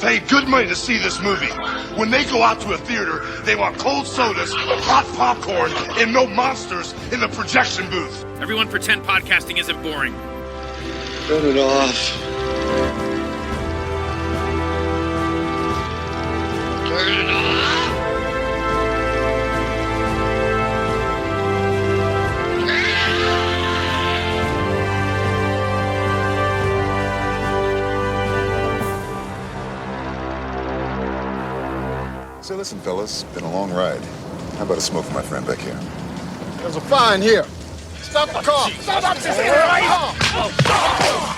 paid good money to see this movie. When they go out to a theater, they want cold sodas, hot popcorn, and no monsters in the projection booth. Everyone pretend podcasting isn't boring. Turn it off. Turn it off. So listen, fellas, been a long ride. How about a smoke for my friend back here? There's a fire in here. Stop the car! Stop the car!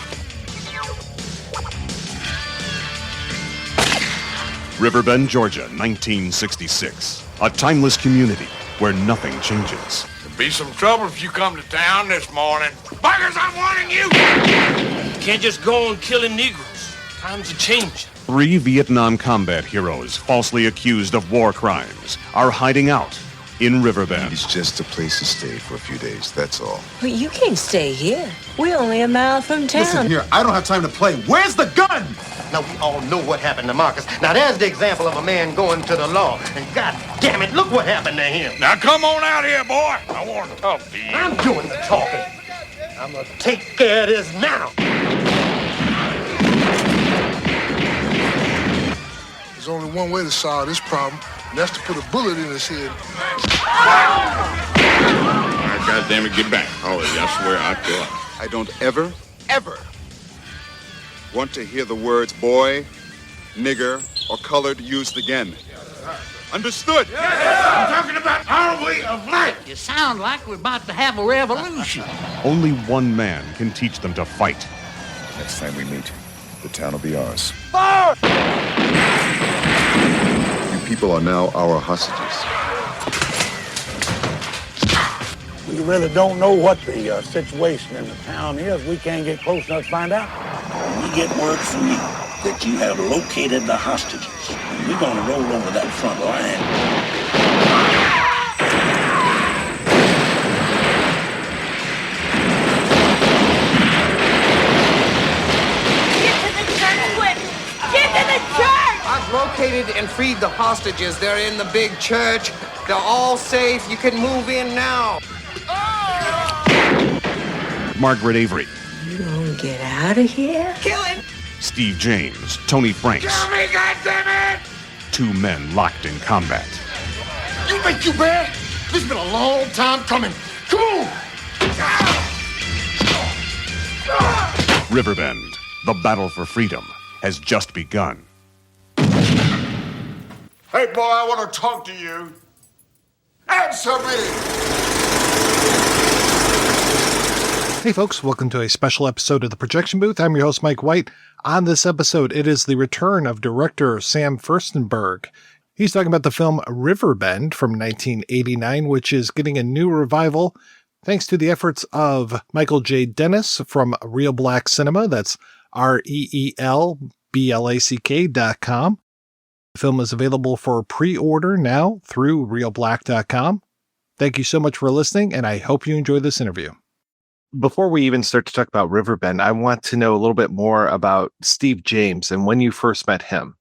Riverbend, Georgia, 1966. A timeless community where nothing changes. There'll be some trouble if you come to town this morning. Buggers, I'm warning you! You can't just go on killing Negroes. Times are changing. 3 Vietnam combat heroes, falsely accused of war crimes, are hiding out in Riverbend. It's just a place to stay for a few days, that's all. But you can't stay here. We're only a mile from town. Listen here, I don't have time to play. Where's the gun? Now, we all know what happened to Marcus. Now, there's the example of a man going to the law. And God damn it, look what happened to him. Now come on out here, boy. I want to talk to you. I'm doing the talking. I'm gonna take care of this now. There's only one way to solve this problem, and that's to put a bullet in his head. All right, goddamn it, get back. Oh, I swear I'll kill him. I don't ever want to hear the words boy, nigger, or colored used again. Understood? I'm talking about our way of life. You sound like we're about to have a revolution. Only one man can teach them to fight. Next time we meet, the town will be ours. You people are now our hostages. We really don't know what the situation in the town is. We can't get close enough to find out. We get word from you that you have located the hostages. We're going to roll over that front line. Get to the church, quick! Get to the church! I've located and freed the hostages. They're in the big church. They're all safe. You can move in now. Margaret Avery, You gonna get out of here? Kill him! Steve James, Tony Franks. Kill me, goddammit! 2 men locked in combat. You think you bad? This has been a long time coming. Come on! Riverbend, the battle for freedom, has just begun. Hey, boy, I want to talk to you. Answer me! Hey folks, welcome to a special episode of The Projection Booth. I'm your host, Mike White. On this episode, it is the return of director Sam Firstenberg. He's talking about the film Riverbend from 1989, which is getting a new revival thanks to the efforts of Michael J. Dennis from Reelblack Cinema. That's REELBLACK.com. The film is available for pre-order now through reelblack.com. Thank you so much for listening, and I hope you enjoy this interview. Before we even start to talk about Riverbend, I want to know a little bit more about Steve James and when you first met him.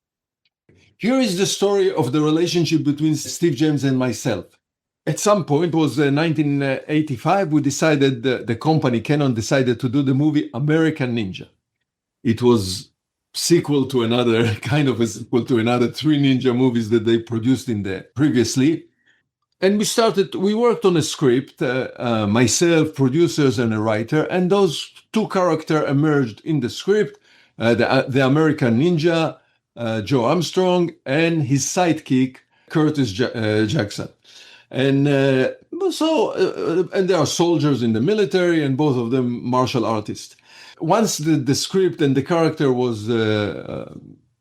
Here is the story of the relationship between Steve James and myself. At some point, it was 1985, we decided, the company Canon decided to do the movie American Ninja. It was sequel to another, kind of a sequel to another 3 ninja movies that they produced in the previously. And we worked on a script, myself, producers, and a writer, and those 2 characters emerged in the script, the American Ninja, Joe Armstrong, and his sidekick, Curtis Jackson. And and there are soldiers in the military, and both of them martial artists. Once the script and the character was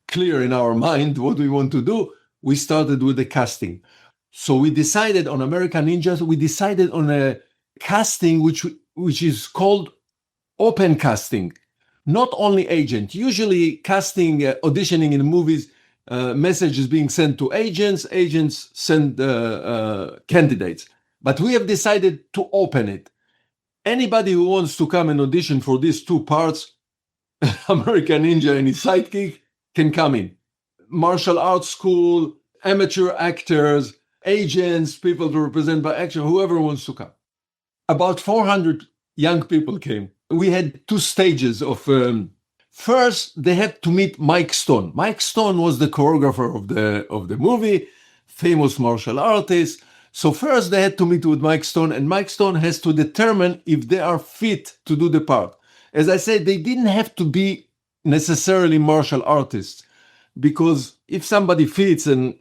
clear in our mind what we want to do, we started with the casting. So we decided on American Ninjas, we decided on a casting which is called open casting, not only agent. Usually casting, auditioning in movies, messages being sent to agents send candidates. But we have decided to open it. Anybody who wants to come and audition for these 2 parts, American Ninja and his sidekick, can come in. martial arts school, amateur actors, agents, people to represent by action, whoever wants to come. About 400 young people came. We had two stages of... first, they had to meet Mike Stone. Mike Stone was the choreographer of the movie, famous martial artist. So first they had to meet with Mike Stone, and Mike Stone has to determine if they are fit to do the part. As I said, they didn't have to be necessarily martial artists, because if somebody fits, and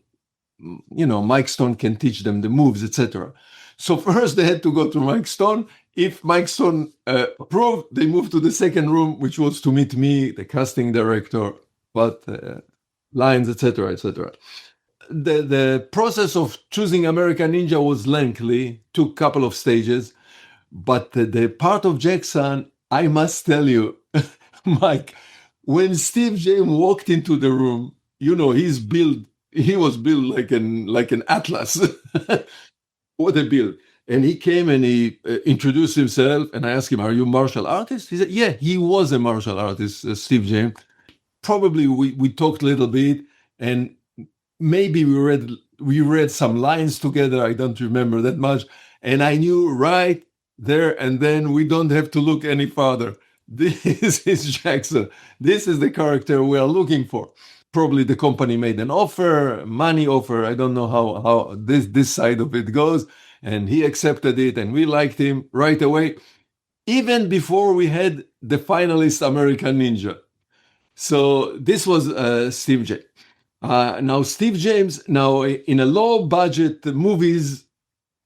Mike Stone can teach them the moves, etc. So first they had to go to Mike Stone. If Mike Stone approved, they moved to the second room, which was to meet me, the casting director, what lines, etc., etc. The process of choosing American Ninja was lengthy, took a couple of stages, but the part of Jackson, I must tell you, Mike, when Steve James walked into the room, he was built like an atlas. What a build. And he came and he introduced himself, and I asked him, "Are you a martial artist?" He said, "Yeah, he was a martial artist, Steve James." Probably we talked a little bit, and maybe we read some lines together. I don't remember that much. And I knew right there and then we don't have to look any farther. This is Jackson. This is the character we are looking for. Probably the company made an offer, money offer. I don't know how this side of it goes. And he accepted it, and we liked him right away, even before we had the finalist American Ninja. So this was Steve James. Now, Steve James, in a low-budget movies,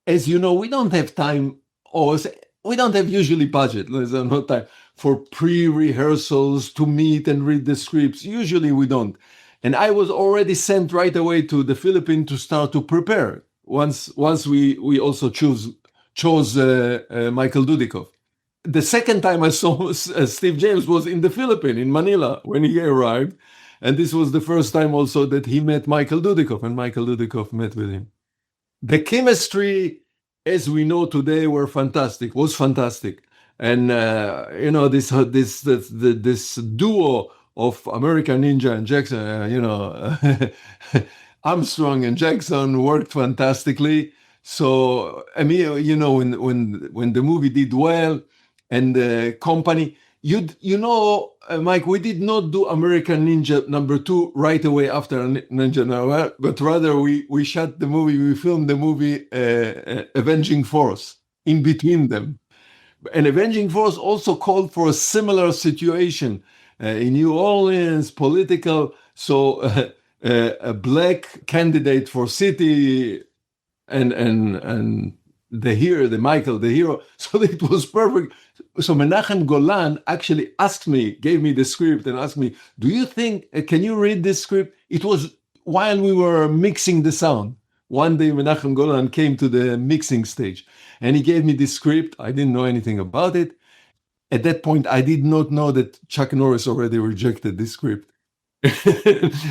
as you know, we don't have time, or we don't have usually budget. There's no time for pre-rehearsals to meet and read the scripts. Usually we don't. And I was already sent right away to the Philippines to start to prepare. Once we also chose Michael Dudikoff. The second time I saw Steve James was in the Philippines, in Manila, when he arrived. And this was the first time also that he met Michael Dudikoff, and Michael Dudikoff met with him. The chemistry, as we know today, was fantastic. And, this duo of American Ninja and Jackson, Armstrong and Jackson worked fantastically. So, I mean, when the movie did well and the company, Mike, we did not do American Ninja #2 right away after Ninja #1, but rather we shot the movie, we filmed the movie Avenging Force in between them. And Avenging Force also called for a similar situation in New Orleans, political. So a black candidate for city and Michael, the hero. So it was perfect. So Menachem Golan actually gave me the script and asked me, "Do you think, can you read this script?" It was while we were mixing the sound. One day Menachem Golan came to the mixing stage and he gave me this script. I didn't know anything about it. At that point, I did not know that Chuck Norris already rejected this script.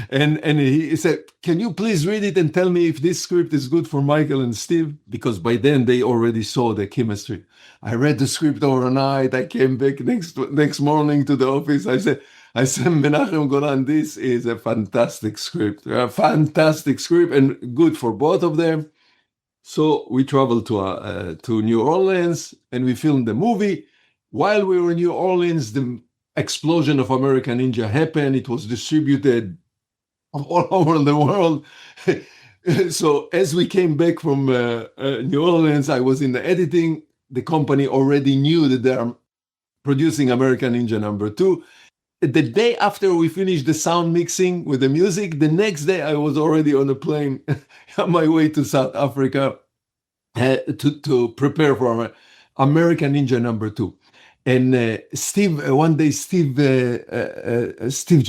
and he said, "Can you please read it and tell me if this script is good for Michael and Steve?" Because by then they already saw the chemistry. I read the script overnight. I came back next morning to the office. I said, "Menachem Golan, this is a fantastic script, and good for both of them." So we traveled to New Orleans and we filmed the movie. While we were in New Orleans, the explosion of American Ninja happened. It was distributed all over the world. So as we came back from New Orleans, I was in the editing. The company already knew that they are producing American Ninja #2. The day after we finished the sound mixing with the music, the next day I was already on a plane on my way to South Africa to prepare for American Ninja #2. And one day Steve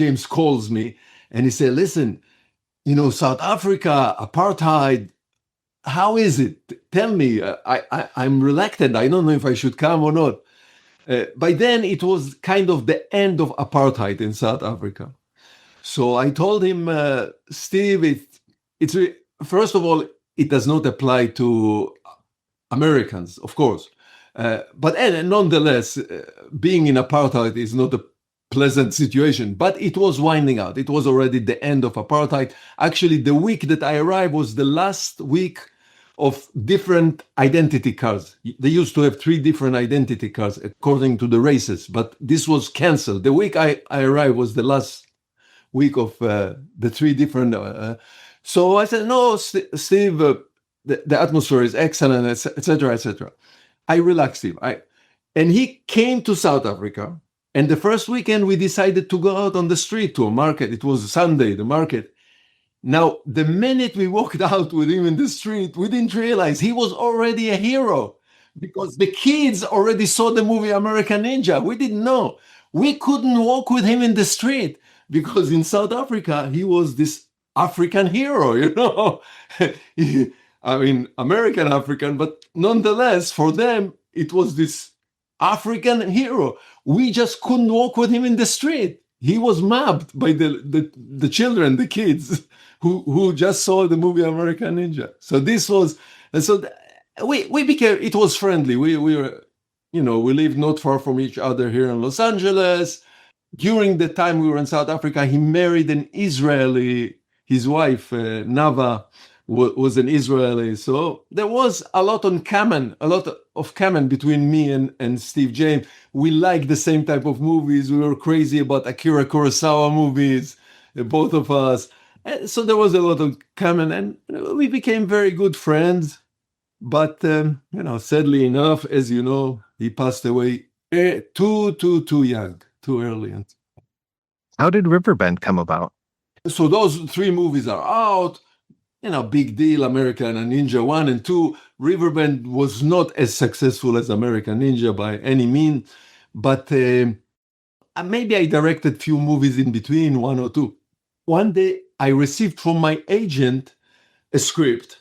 James calls me and he said, "Listen, South Africa, apartheid, how is it? Tell me, I'm reluctant. I don't know if I should come or not." By then, it was kind of the end of apartheid in South Africa. So I told him, "Steve, first of all, it does not apply to Americans, of course. But nonetheless, being in apartheid is not a pleasant situation, but it was winding out. It was already the end of apartheid. Actually, the week that I arrived was the last week of different identity cards. They used to have 3 different identity cards according to the races, but this was canceled. The week I arrived was the last week of the 3 different. So I said, no, Steve, the atmosphere is excellent, etc., etc. I relaxed him. And he came to South Africa. And the first weekend, we decided to go out on the street to a market. It was Sunday, the market. Now, the minute we walked out with him in the street, we didn't realize he was already a hero because the kids already saw the movie American Ninja. We didn't know. We couldn't walk with him in the street because in South Africa, he was this African hero, you know. I mean, American, but nonetheless, for them, it was this African hero. We just couldn't walk with him in the street. He was mobbed by the children, the kids who just saw the movie American Ninja. So this was, and so we became, it was friendly. We were, you know, we lived not far from each other here in Los Angeles. During the time we were in South Africa, he married an Israeli, his wife, Nava, was an Israeli. So there was a lot of common between me and Steve James. We liked the same type of movies. We were crazy about Akira Kurosawa movies, both of us. And so there was a lot of common, and we became very good friends. But, you know, sadly enough, as you know, he passed away too young, too early. How did Riverbend come about? So those 3 movies are out. You know, big deal, American Ninja 1 and 2. Riverbend was not as successful as American Ninja by any means, but maybe I directed few movies in between, 1 or 2. One day I received from my agent a script.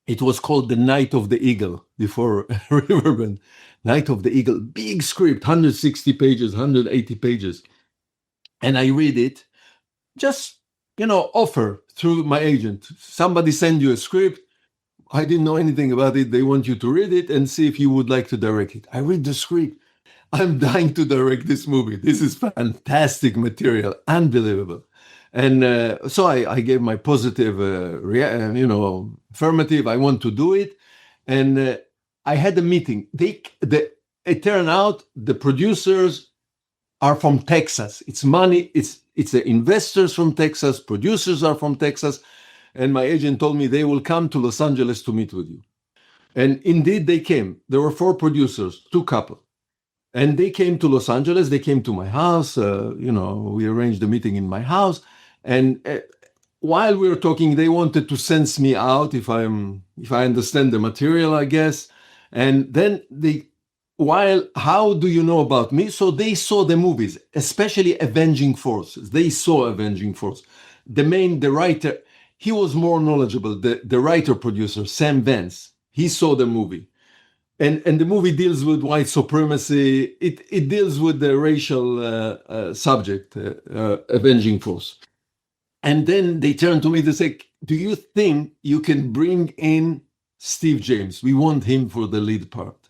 It was called The Night of the Eagle before Riverbend. Night of the Eagle, big script, 160 pages, 180 pages. And I read it, just, you know, offer through my agent. Somebody send you a script. I didn't know anything about it. They want you to read it and see if you would like to direct it. I read the script. I'm dying to direct this movie. This is fantastic material, unbelievable. And so I gave my positive, affirmative. I want to do it. And I had a meeting. It turned out the producers are from Texas. It's money. It's the investors from Texas. Producers are from Texas. And my agent told me they will come to Los Angeles to meet with you. And indeed, they came. There were 4 producers, 2 couples. And they came to Los Angeles. They came to my house. We arranged a meeting in my house. And while we were talking, they wanted to sense me out if I understand the material, I guess. And then how do you know about me? So they saw the movies, especially Avenging Force. They saw Avenging Force. The writer, he was more knowledgeable. The writer-producer, Sam Vance, he saw the movie. And the movie deals with white supremacy. It deals with the racial subject, Avenging Force. And then they turned to me to say, do you think you can bring in Steve James? We want him for the lead part.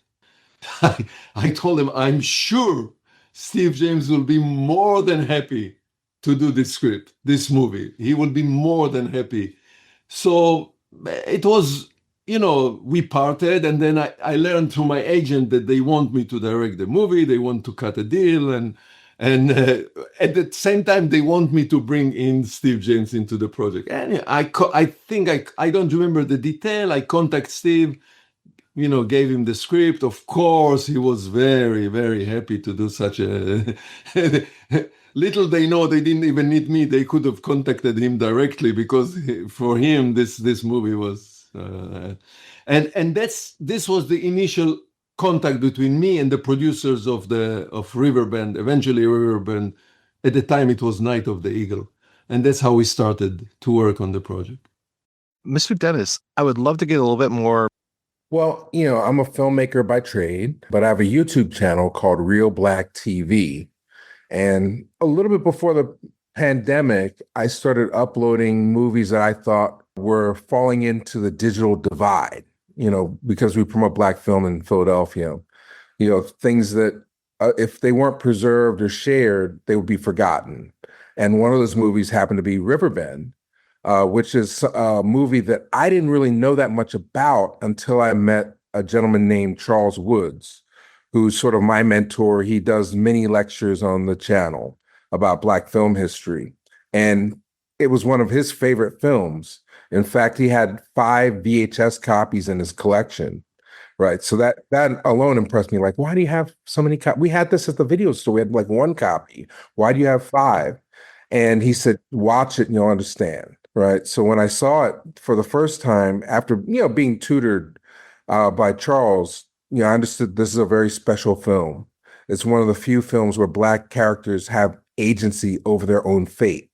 I told him, I'm sure Steve James will be more than happy to do this script, this movie. He will be more than happy. So it was, we parted, and then I learned through my agent that they want me to direct the movie. They want to cut a deal, and at the same time, they want me to bring in Steve James into the project. And I don't remember the detail. I contact Steve, gave him the script. Of course, he was very, very happy to do such a... Little they know, they didn't even need me. They could have contacted him directly, because for him, this movie was... And this was the initial contact between me and the producers of Riverbend, eventually Riverbend. At the time, it was Night of the Eagle. And that's how we started to work on the project. Mr. Dennis, I would love to get a little bit more. Well, I'm a filmmaker by trade, but I have a YouTube channel called Reelblack TV. And a little bit before the pandemic, I started uploading movies that I thought were falling into the digital divide, because we promote Black film in Philadelphia. Things that if they weren't preserved or shared, they would be forgotten. And one of those movies happened to be Riverbend, which is a movie that I didn't really know that much about until I met a gentleman named Charles Woods, who's sort of my mentor. He does many lectures on the channel about Black film history. And it was one of his favorite films. In fact, he had 5 VHS copies in his collection. Right. So that alone impressed me. Like, why do you have so many copies? We had this at the video store. We had like 1 copy. Why do you have 5? And he said, watch it and you'll understand. Right. So when I saw it for the first time after, being tutored by Charles, I understood this is a very special film. It's one of the few films where Black characters have agency over their own fate.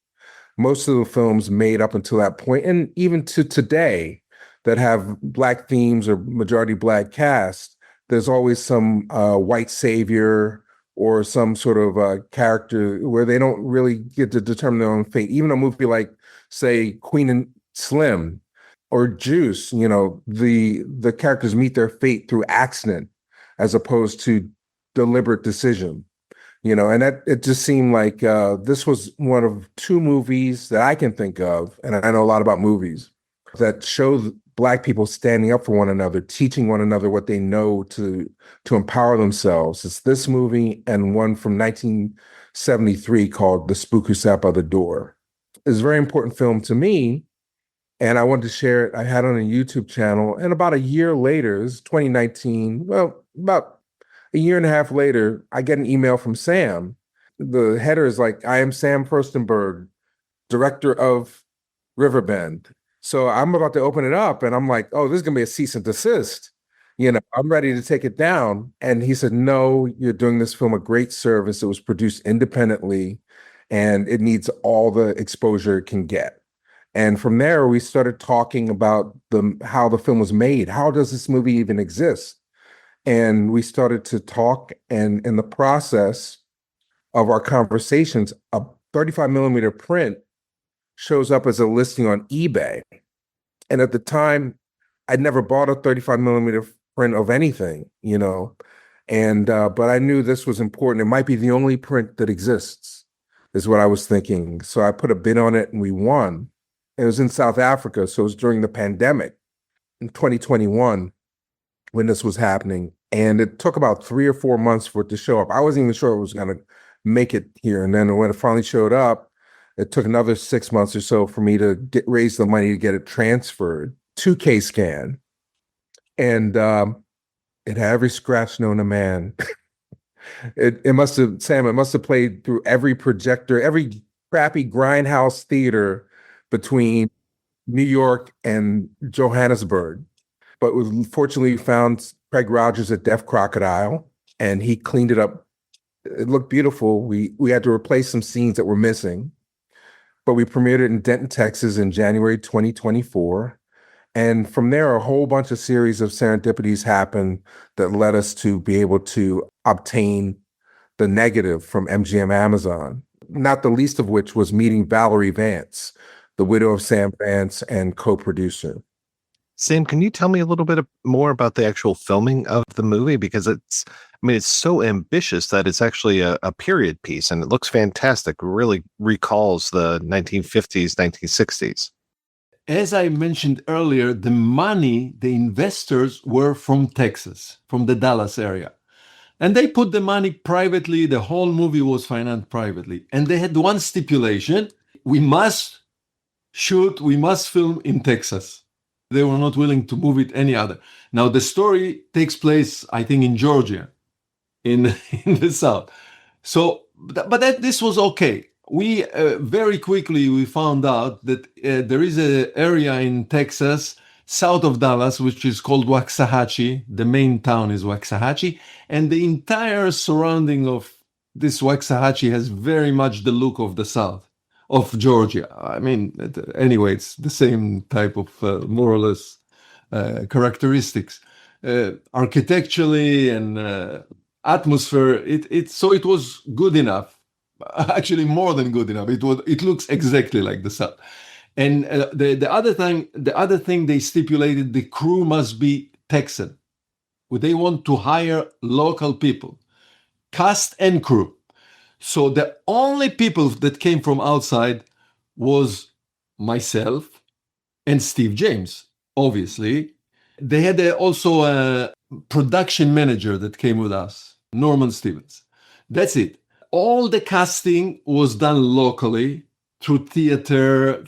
Most of the films made up until that point, and even to today, that have Black themes or majority Black cast, there's always some white savior or some sort of character where they don't really get to determine their own fate. Even a movie like, say, Queen and Slim or Juice, the characters meet their fate through accident as opposed to deliberate decision. And that it just seemed like this was one of 2 movies that I can think of, and I know a lot about movies, that show Black people standing up for one another, teaching one another what they know to empower themselves. It's this movie and one from 1973 called The Spook Who Sat by the Door. It's a very important film to me, and I wanted to share it. I had it on a YouTube channel, and about a year later, it's 2019, well, about a year and a half later, I get an email from Sam. The header is like, I am Sam Firstenberg, director of Riverbend. So I'm about to open it up and I'm like, oh, this is going to be a cease and desist. I'm ready to take it down. And he said, no, you're doing this film a great service. It was produced independently and it needs all the exposure it can get. And from there, we started talking about how the film was made. How does this movie even exist? And we started to talk, and in the process of our conversations, a 35 millimeter print shows up as a listing on eBay. And at the time, I'd never bought a 35 millimeter print of anything, but I knew this was important. It might be the only print that exists, is what I was thinking. So I put a bid on it and we won. It was in South Africa, so it was during the pandemic in 2021 when this was happening. And it took about 3 or 4 months for it to show up. I wasn't even sure it was going to make it here. And then when it finally showed up, it took another 6 months or so for me to raise the money to get it transferred to K-Scan. And it had every scratch known to man. It must have played through every projector, every crappy grindhouse theater between New York and Johannesburg. But fortunately, we found Craig Rogers at Deaf Crocodile, and he cleaned it up. It looked beautiful. We had to replace some scenes that were missing. But we premiered it in Denton, Texas in January 2024. And from there, a whole bunch of series of serendipities happened that led us to be able to obtain the negative from MGM Amazon, not the least of which was meeting Valerie Vance, the widow of Sam Vance and co-producer. Sam, can you tell me a little bit more about the actual filming of the movie? Because it's so ambitious that it's actually a period piece, and it looks fantastic. It really recalls the 1950s, 1960s. As I mentioned earlier, the investors were from Texas, from the Dallas area. And they put the money privately. The whole movie was financed privately. And they had one stipulation: we must film in Texas. They were not willing to move it any other. Now, the story takes place, I think, in Georgia, in the South. So, this was okay. We very quickly we found out that there is an area in Texas, south of Dallas, which is called Waxahachie. The main town is Waxahachie, and the entire surrounding of this Waxahachie has very much the look of the South of Georgia. I mean, anyway, it's the same type of more or less characteristics, architecturally and atmosphere. So it was good enough. Actually, more than good enough. It looks exactly like the South. And the other thing they stipulated: the crew must be Texan. They want to hire local people. cast and crew. So the only people that came from outside was myself and Steve James, obviously. They had also a production manager that came with us, Norman Stevens. That's it. All the casting was done locally through theater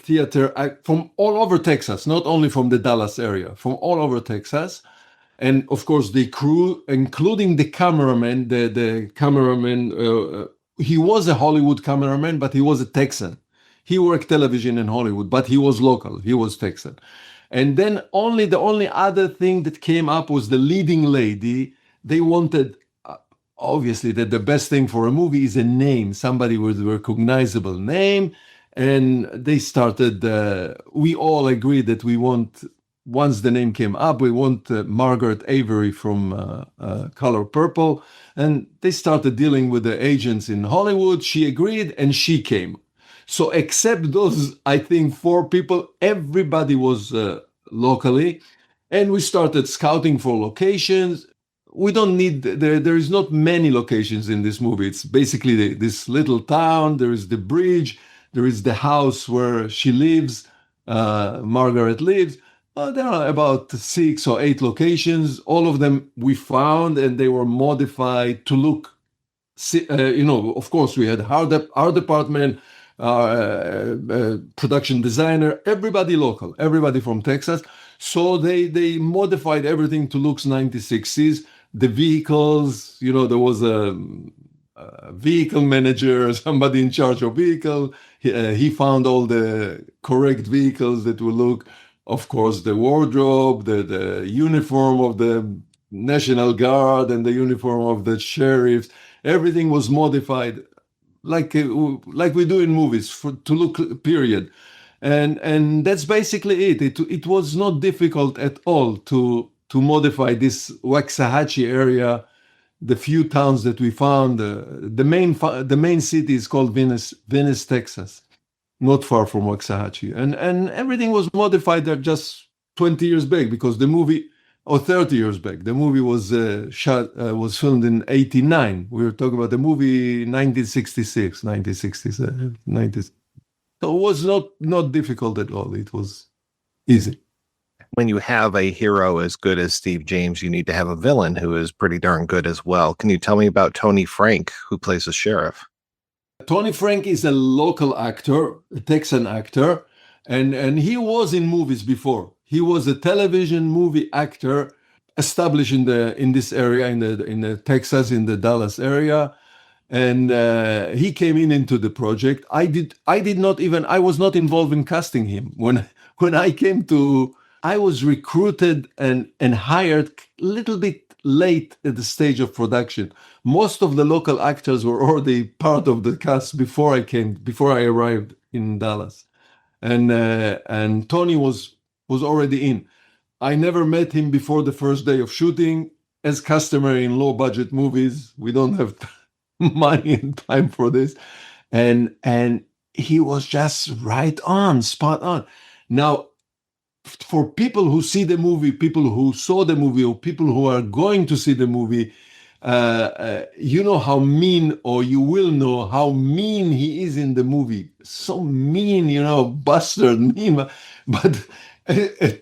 from all over Texas, not only from the Dallas area, from all over Texas. And of course, the crew, including the cameraman, the cameraman, he was a Hollywood cameraman, but he was a Texan. He worked television in Hollywood, but he was local. He was Texan. And then the only other thing that came up was the leading lady. They wanted, obviously, that the best thing for a movie is a name, somebody with a recognizable name. And they started, we all agreed that we want, once the name came up, we want Margaret Avery from Color Purple. And they started dealing with the agents in Hollywood. She agreed and she came. So except those, I think, 4 people, everybody was locally. And we started scouting for locations. We don't need, there is not many locations in this movie. It's basically this little town. There is the bridge. There is the house where she lives, Margaret lives. There are about 6 or 8 locations. All of them we found, and they were modified to look, of course, we had our department, production designer, everybody local, everybody from Texas. So they modified everything to look 1960s. The vehicles, there was a vehicle manager, somebody in charge of vehicle. He found all the correct vehicles that will look, of course, the wardrobe, the uniform of the National Guard and the uniform of the sheriffs. Everything was modified like we do in movies to look, period. And that's basically it. It was not difficult at all to modify this Waxahachie area. The few towns that we found, the main city is called Venice, Texas, not far from Waxahachie, and everything was modified there just 20 years back, because the movie, or 30 years back, the movie was was filmed in 89. We were talking about the movie 1966, 1967, 90. So it was not difficult at all. It was easy. When you have a hero as good as Steve James, you need to have a villain who is pretty darn good as well. Can you tell me about Tony Frank, who plays the sheriff? Tony Frank is a local actor, a Texan actor, and he was in movies before. He was a television movie actor established in this area, in the Texas, in the Dallas area. And he came into the project. I was not involved in casting him. When I came to, I was recruited and hired a little bit late at the stage of production. Most of the local actors were already part of the cast before I arrived in Dallas. And Tony was already in. I never met him before the first day of shooting. As customary in low budget movies, we don't have money and time for this. And he was just right on, spot on. Now, for people who see the movie, people who saw the movie, or people who are going to see the movie, you know how mean, or you will know how mean he is in the movie. So mean, bastard, mean. But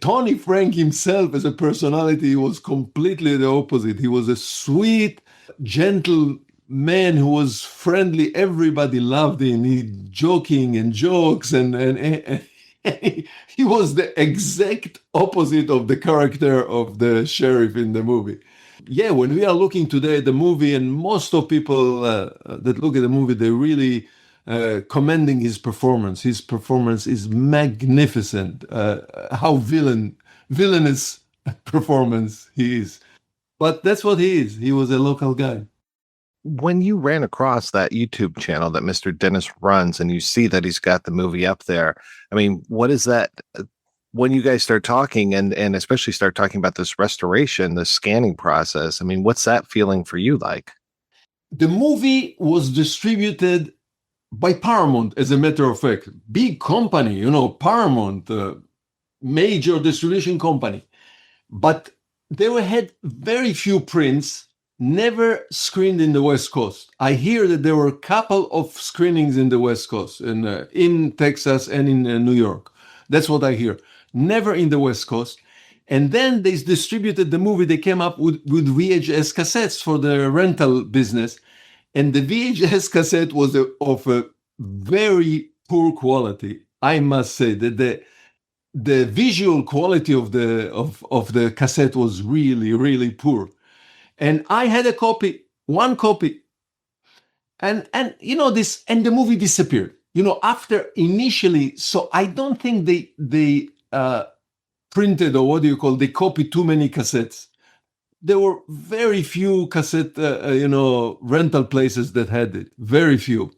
Tony Frank himself as a personality was completely the opposite. He was a sweet, gentle man who was friendly. Everybody loved him. He joking and jokes, and he was the exact opposite of the character of the sheriff in the movie. Yeah, when we are looking today at the movie, and most of people that look at the movie, they're really commending his performance. His performance is magnificent. How villainous performance he is. But that's what he is. He was a local guy. When you ran across that YouTube channel that Mr. Dennis runs, and you see that he's got the movie up there, I mean, what is that? When you guys start talking, and especially start talking about this restoration, the scanning process, I mean, what's that feeling for you like? The movie was distributed by Paramount, as a matter of fact. Big company, Paramount, major distribution company. But they had very few prints never screened in the West Coast. I hear that there were a couple of screenings in the West Coast, in Texas and in New York. That's what I hear. Never in the West Coast. And then they distributed the movie. They came up with VHS cassettes for the rental business. And the VHS cassette was of a very poor quality. I must say that the visual quality of the cassette was really, really poor. And I had one copy. And the movie disappeared. After initially, so I don't think they printed, or they copied too many cassettes. There were very few cassette, rental places that had it. Very few.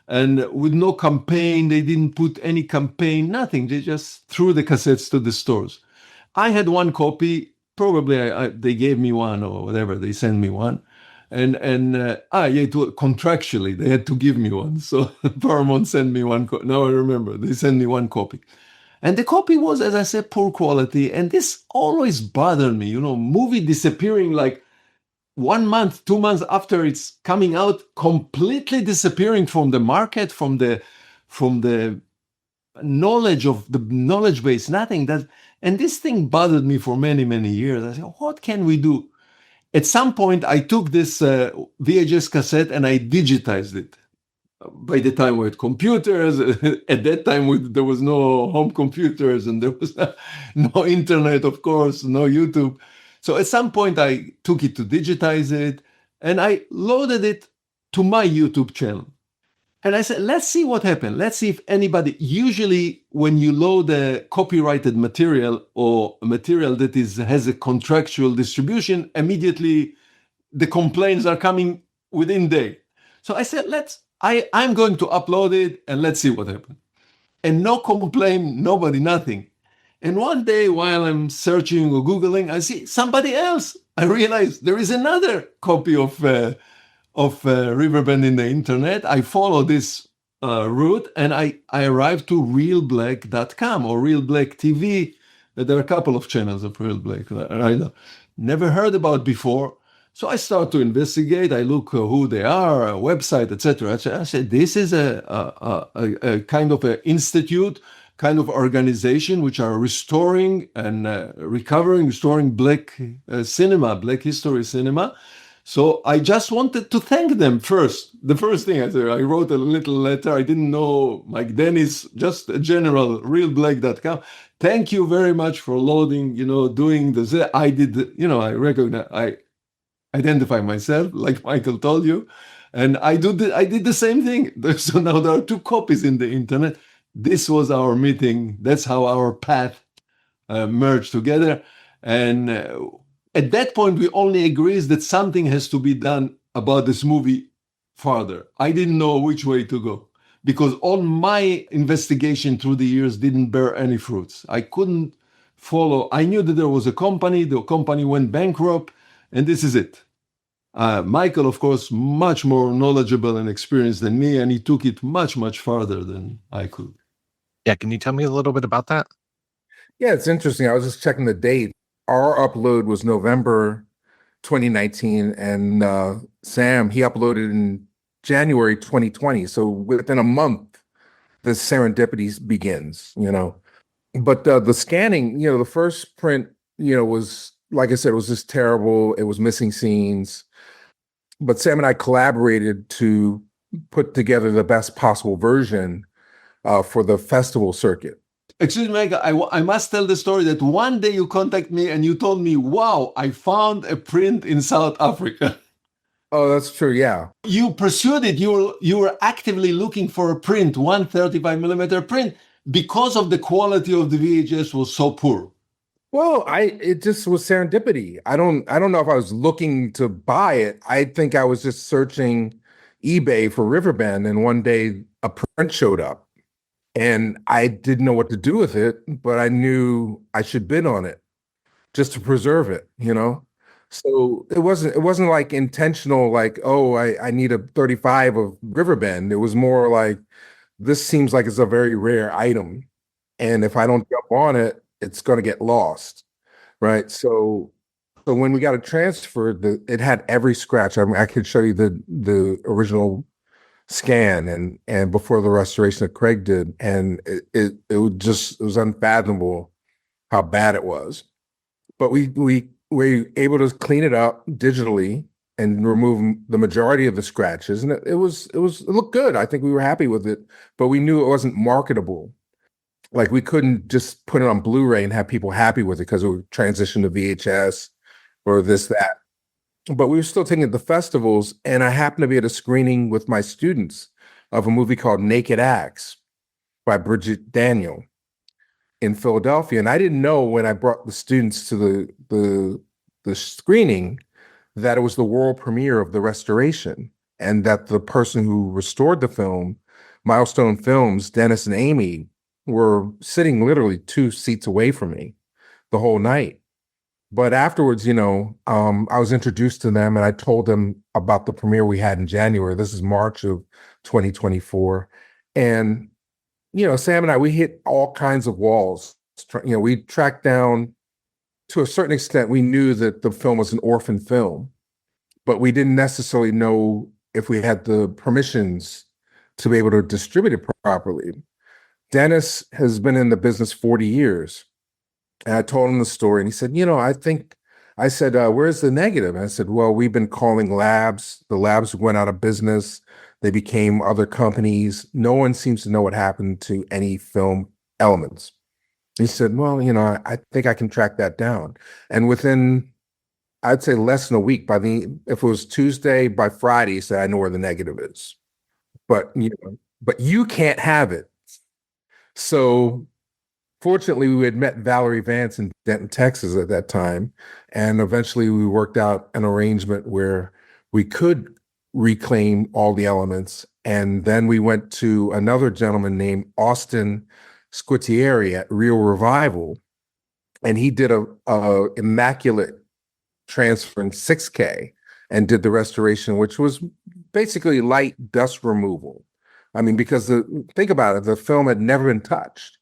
And with no campaign, they didn't put any campaign, nothing. They just threw the cassettes to the stores. I had one copy. Probably they gave me one or whatever. They sent me one. And it was contractually, they had to give me one. So Paramount sent me one. Now I remember. They sent me one copy. And the copy was, as I said, poor quality. And this always bothered me, movie disappearing like 1 month, 2 months after it's coming out, completely disappearing from the market, from the knowledge of the knowledge base, nothing. And this thing bothered me for many, many years. I said, what can we do? At some point, I took this VHS cassette and I digitized it. By the time we had computers, at that time there was no home computers and there was no internet, of course, no YouTube. So at some point I took it to digitize it and I loaded it to my YouTube channel. And I said, let's see what happened. Let's see if anybody, usually when you load a copyrighted material or a material that has a contractual distribution, immediately the complaints are coming within day. So I said, I'm going to upload it and let's see what happens. And no complaint, nobody, nothing. And one day while I'm searching or Googling, I see somebody else. I realize there is another copy of Riverbend in the internet. I follow this route and I arrived to reelblack.com or Reelblack TV. There are a couple of channels of Reelblack I never heard about before. So I start to investigate. I look who they are, a website, etc. I said, this is a kind of an institute, kind of organization which are restoring and restoring Black cinema, Black history cinema. So I just wanted to thank them first. The first thing I said, I wrote a little letter. I didn't know Mike Dennis, just a general, reelblack.com. Thank you very much for loading, doing this. I did, I recognize, I identify myself, like Michael told you. And I did the same thing. So now there are 2 copies in the internet. This was our meeting. That's how our path merged together. And at that point, we only agreed that something has to be done about this movie farther. I didn't know which way to go because all my investigation through the years didn't bear any fruits. I couldn't follow. I knew that there was a company. The company went bankrupt, and this is it. Michael, of course, much more knowledgeable and experienced than me, and he took it much, much farther than I could. Yeah, can you tell me a little bit about that? Yeah, it's interesting. I was just checking the date. Our upload was November 2019, and Sam, he uploaded in January 2020. So within a month, the serendipity begins, But the scanning, the first print, was, like I said, it was just terrible. It was missing scenes. But Sam and I collaborated to put together the best possible version for the festival circuit. Excuse me, I must tell the story that one day you contacted me and you told me, wow, I found a print in South Africa. Oh, that's true, yeah. You pursued it. You were actively looking for a print, 135 millimeter print, because of the quality of the VHS was so poor. Well, it just was serendipity. I don't know if I was looking to buy it. I think I was just searching eBay for Riverbend, and one day a print showed up. And I didn't know what to do with it, but I knew I should bid on it just to preserve it, So it wasn't like intentional, like, oh, I need a 35 of Riverbend. It was more like, this seems like it's a very rare item. And if I don't jump on it, it's going to get lost, right? So So when we got it transferred, it had every scratch. I mean, I could show you the original scan and before the restoration that Craig did, and it was unfathomable how bad it was. But we were able to clean it up digitally and remove the majority of the scratches, and it looked good. I think we were happy with it, but we knew it wasn't marketable. Like, we couldn't just put it on Blu-ray and have people happy with it because it would transition to VHS or this, that. But we were still taking it to festivals, and I happened to be at a screening with my students of a movie called Naked Acts by Bridget Daniel in Philadelphia. And I didn't know when I brought the students to the screening that it was the world premiere of the restoration, and that the person who restored the film, Milestone Films, Dennis and Amy, were sitting literally 2 seats away from me the whole night. But afterwards, I was introduced to them, and I told them about the premiere we had in January. This is March of 2024. And, Sam and I, we hit all kinds of walls. We tracked down, to a certain extent, we knew that the film was an orphan film, but we didn't necessarily know if we had the permissions to be able to distribute it properly. Dennis has been in the business 40 years. And I told him the story, and he said, I said, where's the negative? And I said, well, we've been calling labs. The labs went out of business. They became other companies. No one seems to know what happened to any film elements. He said, well, I think I can track that down. And within, I'd say, less than a week, if it was Tuesday, by Friday, he said, I know where the negative is. But you can't have it. So fortunately, we had met Valerie Vance in Denton, Texas at that time. And eventually we worked out an arrangement where we could reclaim all the elements. And then we went to another gentleman named Austin Squitieri at Real Revival. And he did a immaculate transfer in 6K and did the restoration, which was basically light dust removal. I mean, because think about it, the film had never been touched.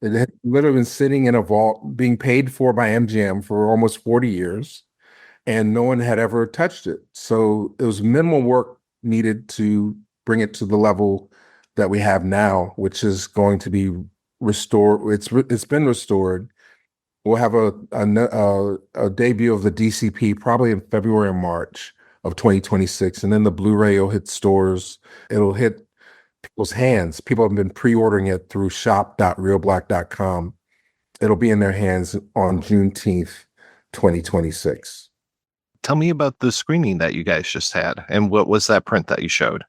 It had literally been sitting in a vault, being paid for by MGM for almost 40 years, and no one had ever touched it. So it was minimal work needed to bring it to the level that we have now, which is going to be restored. It's been restored. We'll have a debut of the DCP probably in February or March of 2026, and then the Blu-ray will hit stores. It'll hit people's hands. People have been pre-ordering it through shop.reelblack.com. It'll be in their hands on Juneteenth, 2026. Tell me about the screening that you guys just had, and what was that print that you showed?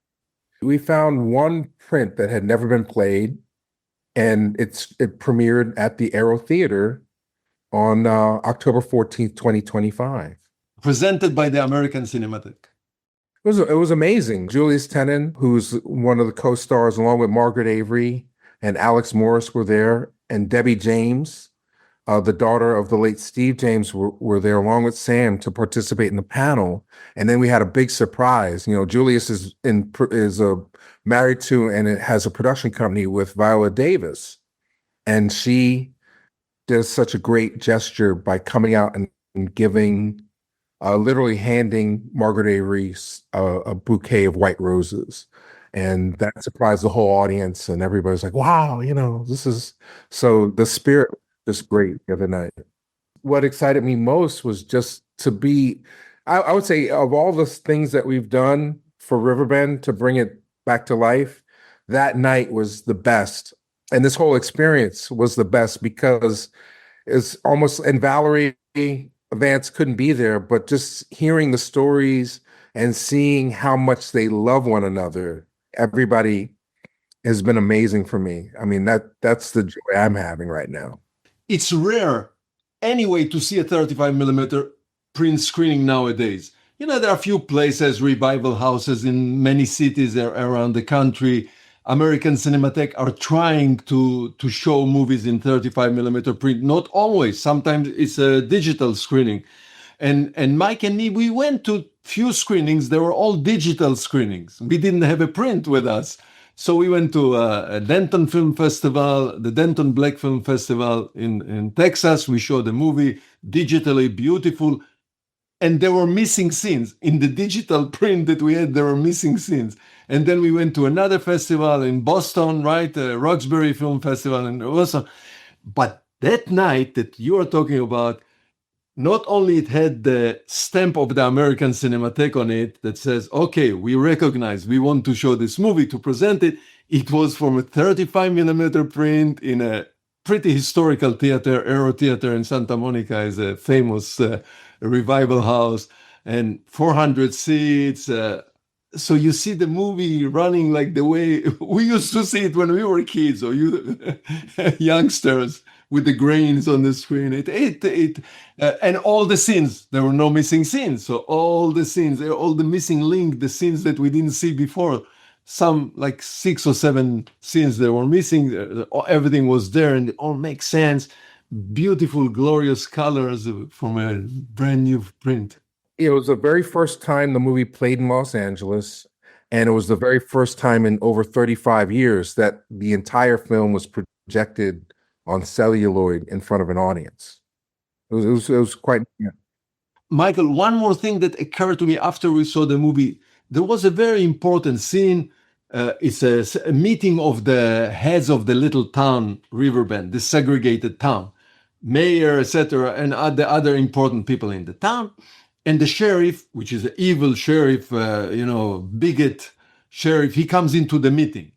We found one print that had never been played, and it premiered at the Aero Theater on October 14th, 2025. Presented by the American Cinematheque. It was amazing. Julius Tenen, who's one of the co-stars, along with Margaret Avery and Alex Morris, were there, and Debbie James, the daughter of the late Steve James, were there, along with Sam, to participate in the panel. And then we had a big surprise. Julius is married to and it has a production company with Viola Davis, and she does such a great gesture by coming out and giving. Literally handing Margaret Avery a bouquet of white roses. And that surprised the whole audience, and everybody's like, wow, this is, so the spirit was great the other night. What excited me most was just to be, I would say, of all the things that we've done for Riverbend to bring it back to life, that night was the best. And this whole experience was the best because it's almost, and Valerie Vance couldn't be there, but just hearing the stories and seeing how much they love one another, everybody has been amazing for me. I mean, that's the joy I'm having right now. It's rare anyway to see a 35mm print screening nowadays. There are a few places, revival houses in many cities around the country. American Cinematheque are trying to show movies in 35mm print. Not always. Sometimes it's a digital screening. And Mike and me, we went to few screenings. They were all digital screenings. We didn't have a print with us. So we went to a Denton Film Festival, the Denton Black Film Festival in Texas. We showed the movie digitally, beautiful. and there were missing scenes. In the digital print that we had, there were missing scenes. And then we went to another festival in Boston, right? Roxbury Film Festival and also. But that night that you are talking about, not only it had the stamp of the American Cinematheque on it that says, okay, we recognize, we want to show this movie, to present it. It was from a 35 millimeter print in a pretty historical theater. Aero Theater in Santa Monica is a famous revival house, and 400 seats. So you see the movie running like the way we used to see it when we were kids, or you youngsters, with the grains on the screen. And all the scenes, there were no missing scenes. So all the scenes, all the missing link, the scenes that we didn't see before, some like 6 or 7 scenes that were missing, everything was there and it all makes sense. Beautiful, glorious colors from a brand new print. It was the very first time the movie played in Los Angeles, and it was the very first time in over 35 years that the entire film was projected on celluloid in front of an audience. It was quite... Yeah. Michael, one more thing that occurred to me after we saw the movie. There was a very important scene. It's a meeting of the heads of the little town, Riverbend, the segregated town, mayor, etc., and the other important people in the town. And the sheriff, which is an evil sheriff, bigot sheriff, he comes into the meeting.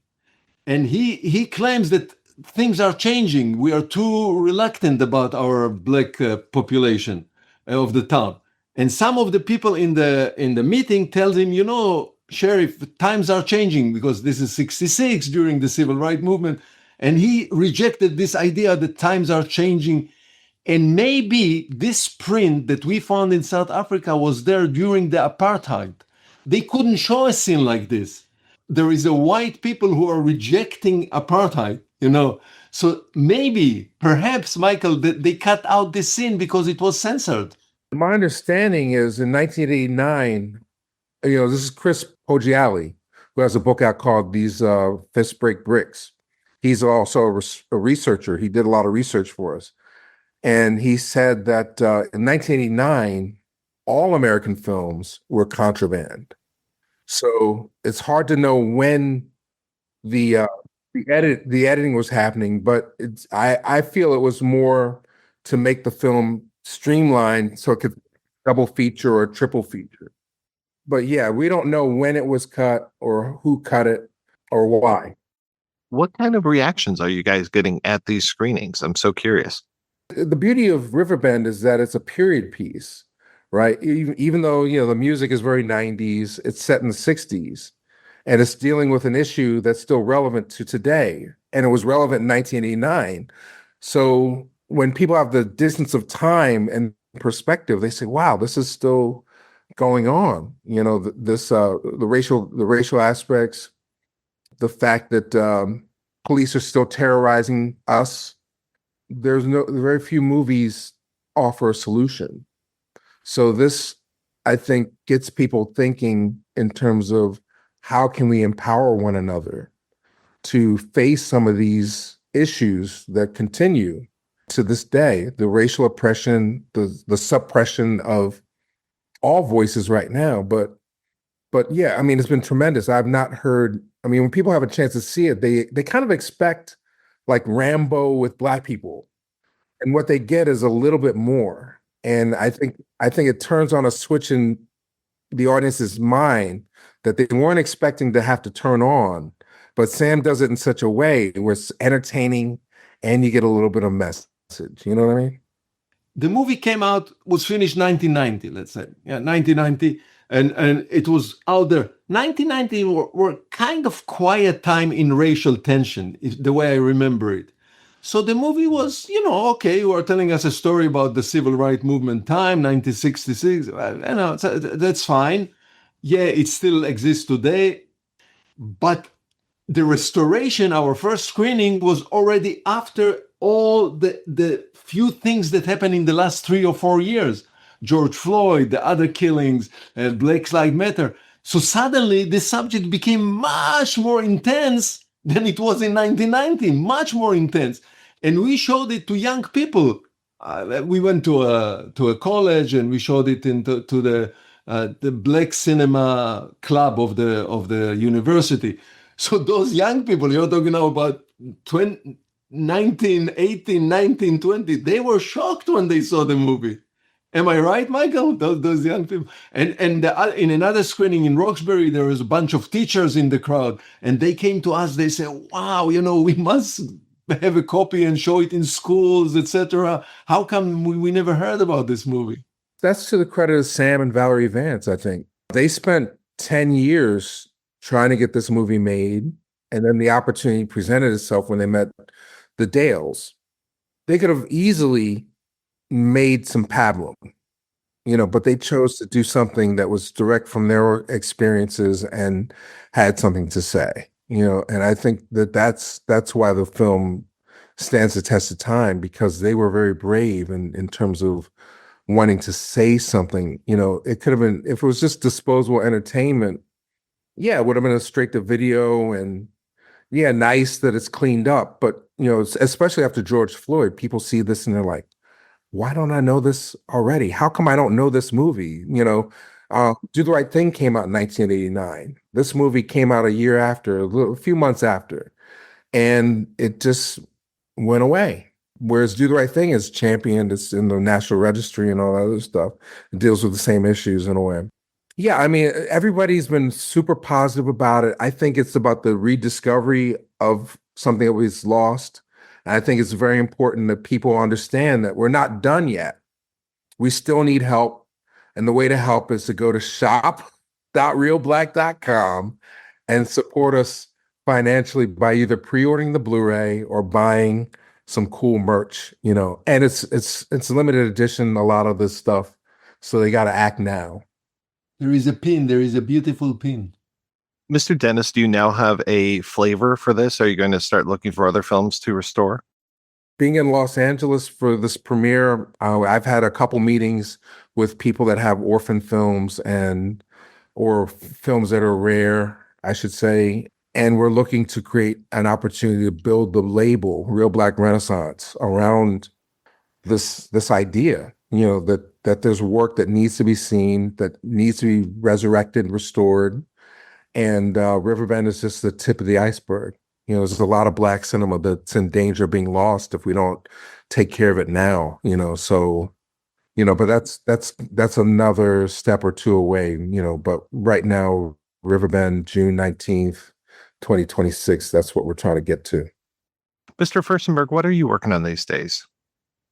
And he claims that things are changing. We are too reluctant about our black population of the town. And some of the people in the meeting tells him, Sheriff, times are changing, because this is 66 during the civil rights movement. And he rejected this idea that times are changing. And maybe this print that we found in South Africa was there during the apartheid. They couldn't show a scene like this. There is a white people who are rejecting apartheid, So maybe, perhaps, Michael, they cut out this scene because it was censored. My understanding is in 1989, this is Chris Poggiali, who has a book out called These Fist Break Bricks. He's also a researcher. He did a lot of research for us. And he said that in 1989, all American films were contraband. So it's hard to know when the editing was happening, but I feel it was more to make the film streamlined so it could double feature or triple feature. But yeah, we don't know when it was cut or who cut it or why. What kind of reactions are you guys getting at these screenings? I'm so curious. The beauty of Riverbend is that it's a period piece, right? Even though, the music is very 90s, it's set in the 60s, and it's dealing with an issue that's still relevant to today. And it was relevant in 1989. So when people have the distance of time and perspective, they say, wow, this is still going on. The racial aspects, the fact that police are still terrorizing us. Very few movies offer a solution. So this, I think, gets people thinking in terms of how can we empower one another to face some of these issues that continue to this day, the racial oppression, the suppression of all voices right now. But yeah, it's been tremendous. I've not heard, when people have a chance to see it, they kind of expect like Rambo with Black people. And what they get is a little bit more. And I think it turns on a switch in the audience's mind that they weren't expecting to have to turn on. But Sam does it in such a way where it's entertaining and you get a little bit of message. You know what I mean? The movie was finished 1990, let's say. Yeah, 1990. And it was out there. 1990 were kind of quiet time in racial tension, the way I remember it. So the movie was, okay, you are telling us a story about the civil rights movement time, 1966. That's fine. Yeah, it still exists today. But the restoration, our first screening, was already after all the few things that happened in the last 3 or 4 years. George Floyd, the other killings, Black Lives Matter. So suddenly the subject became much more intense than it was in 1990, much more intense. And we showed it to young people we went to a college and we showed it to the Black Cinema Club of the university. So those young people, you're talking now about 19, 18, 19, 20, they were shocked when they saw the movie. Am I right, Michael? Those young people. And in another screening in Roxbury, there was a bunch of teachers in the crowd, and they came to us. They said, "Wow, we must have a copy and show it in schools, etc. How come we never heard about this movie?" That's to the credit of Sam and Valerie Vance, I think. They spent 10 years trying to get this movie made, and then the opportunity presented itself when they met the Dales. They could have easily made some pablum, but they chose to do something that was direct from their experiences and had something to say, and I think that's why the film stands the test of time, because they were very brave in terms of wanting to say something. It could have been, if it was just disposable entertainment, yeah, it would have been a straight to video, and yeah, nice that it's cleaned up. But, especially after George Floyd, people see this and they're like, why don't I know this already? How come I don't know this movie? Do the Right Thing came out in 1989. This movie came out a year after, a few months after, and it just went away. Whereas Do the Right Thing is championed, it's in the National Registry and all that other stuff. It deals with the same issues in a way. Yeah, I mean, everybody's been super positive about it. I think it's about the rediscovery of something that was lost. And I think it's very important that people understand that we're not done yet. We still need help. And the way to help is to go to shop.reelblack.com and support us financially by either pre-ordering the Blu-ray or buying some cool merch, and it's limited edition, a lot of this stuff. So they got to act now. There is a pin. There is a beautiful pin. Mr. Dennis, do you now have a flavor for this? Are you going to start looking for other films to restore? Being in Los Angeles for this premiere, I've had a couple meetings with people that have orphan films or films that are rare, I should say. And we're looking to create an opportunity to build the label Real Black Renaissance around this idea, that there's work that needs to be seen, that needs to be resurrected and restored. And Riverbend is just the tip of the iceberg. There's a lot of Black cinema that's in danger of being lost if we don't take care of it now. But that's another step or two away. But right now, Riverbend, June 19th, 2026. That's what we're trying to get to. Mr. Firstenberg, what are you working on these days?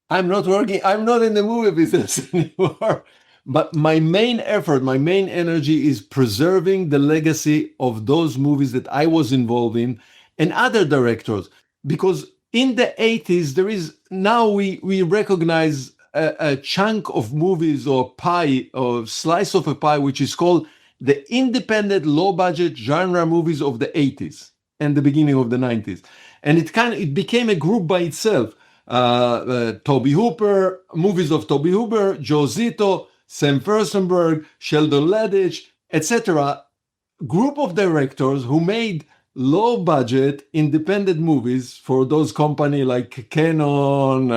I'm not working. I'm not in the movie business anymore. But my main effort, my main energy is preserving the legacy of those movies that I was involved in and other directors. Because in the 80s, there is now we recognize a chunk of movies or pie or slice of a pie, which is called the independent low budget genre movies of the 80s and the beginning of the 90s. And it became a group by itself. Toby Hooper, movies of Toby Hooper, Joe Zito, Sam Firstenberg, Sheldon Lettich, etc. Group of directors who made low budget independent movies for those companies like Canon,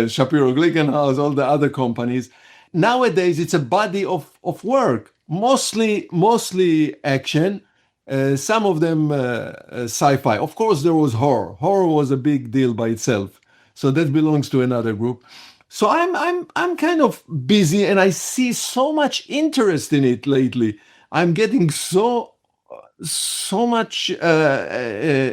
Shapiro Glickenhaus, all the other companies. Nowadays, it's a body of work, mostly action, some of them sci-fi. Of course, there was horror. Horror was a big deal by itself. So that belongs to another group. So I'm kind of busy, and I see so much interest in it lately. I'm getting so much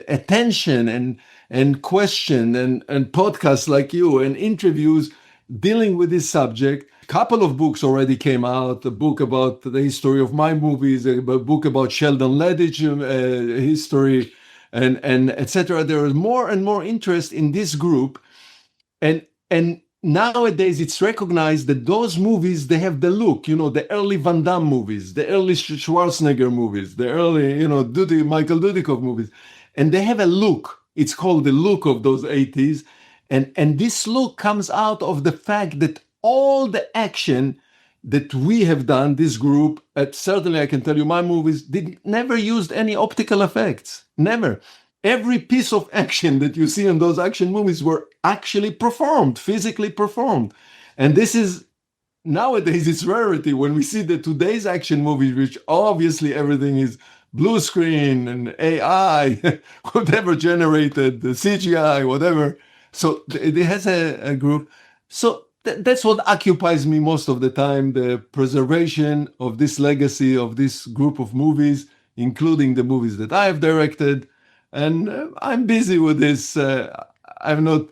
attention and question and podcasts like you and interviews dealing with this subject. A couple of books already came out, a book about the history of my movies, a book about Sheldon Lettich history, and etc. There is more and more interest in this group. And nowadays it's recognized that those movies, they have the look, the early Van Damme movies, the early Schwarzenegger movies, the early, Michael Dudikoff movies. And they have a look. It's called the look of those 80s. And this look comes out of the fact that all the action that we have done, this group, certainly I can tell you my movies, never used any optical effects. Never. every piece of action that you see in those action movies were actually performed, physically performed. And this is, nowadays, it's rarity when we see the today's action movies, which obviously everything is blue screen and AI, whatever generated, the CGI, whatever. So it has a group. So that's what occupies me most of the time, the preservation of this legacy of this group of movies, including the movies that I have directed. And I'm busy with this. I'm not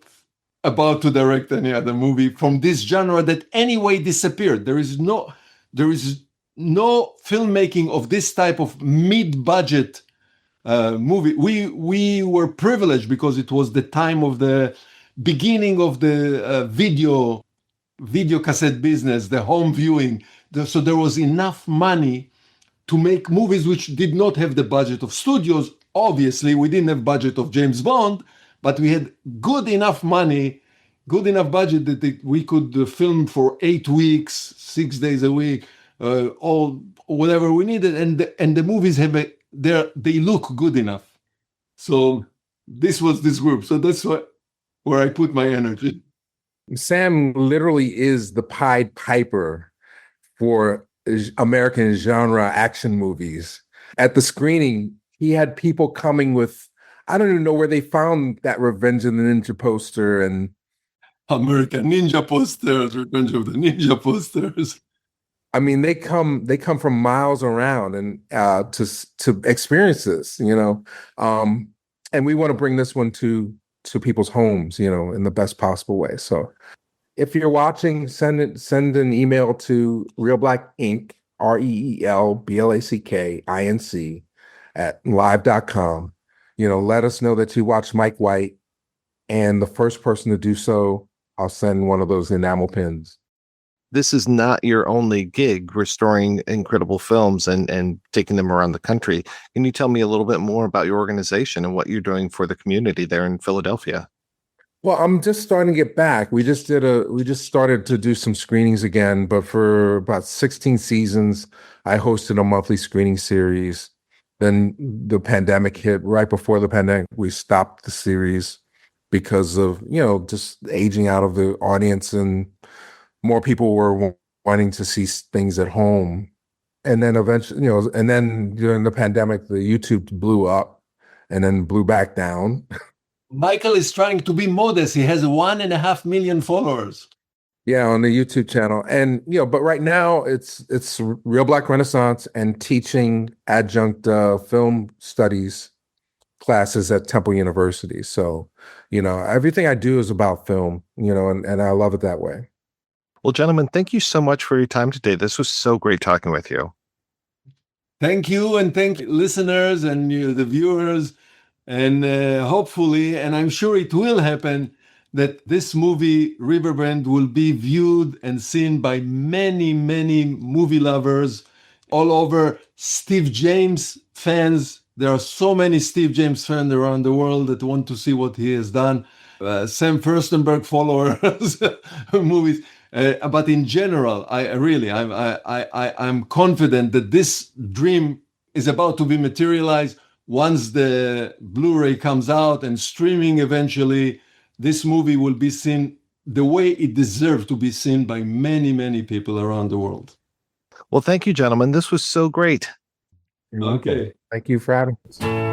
about to direct any other movie from this genre that anyway disappeared. There is no filmmaking of this type of mid-budget movie. We were privileged because it was the time of the beginning of the video cassette business, the home viewing. So there was enough money to make movies which did not have the budget of studios. Obviously, we didn't have budget of James Bond, but we had good enough money, good enough budget that we could film for 8 weeks, 6 days a week, all whatever we needed, and the movies they look good enough. So this was this group. So that's where I put my energy. Sam literally is the Pied Piper for American genre action movies. At the screening, he had people coming with, I don't even know where they found that Revenge of the Ninja poster and American Ninja posters, Revenge of the Ninja posters. I mean, they come from miles around and to experience this, and we want to bring this one to people's homes, in the best possible way. So if you're watching, send an email to Reelblack Inc., ReelBlackInc @live.com. Let us know that you watch Mike White, and the first person to do so, I'll send one of those enamel pins. This is not your only gig restoring incredible films and taking them around the country. Can you tell me a little bit more about your organization and what you're doing for the community there in Philadelphia? Well, I'm just starting to get back. We just started to do some screenings again, but for about 16 seasons, I hosted a monthly screening series. Then the pandemic hit. Right before the pandemic, we stopped the series because of, just aging out of the audience, and more people were wanting to see things at home. And then eventually, and then during the pandemic, the YouTube blew up and then blew back down. Michael is trying to be modest. He has 1.5 million followers. Yeah, on the YouTube channel. And, but right now it's Reelblack Renaissance and teaching adjunct film studies classes at Temple University. So, everything I do is about film, and I love it that way. Well, gentlemen, thank you so much for your time today. This was so great talking with you. Thank you, and thank listeners and the viewers. And hopefully, and I'm sure it will happen, that this movie, Riverbend, will be viewed and seen by many, many movie lovers all over. Steve James fans. There are so many Steve James fans around the world that want to see what he has done. Sam Firstenberg followers, movies. But in general, I'm confident that this dream is about to be materialized. Once the Blu-ray comes out and streaming eventually, this movie will be seen the way it deserves to be seen by many, many people around the world. Well, thank you, gentlemen. This was so great. Okay. Thank you for having us.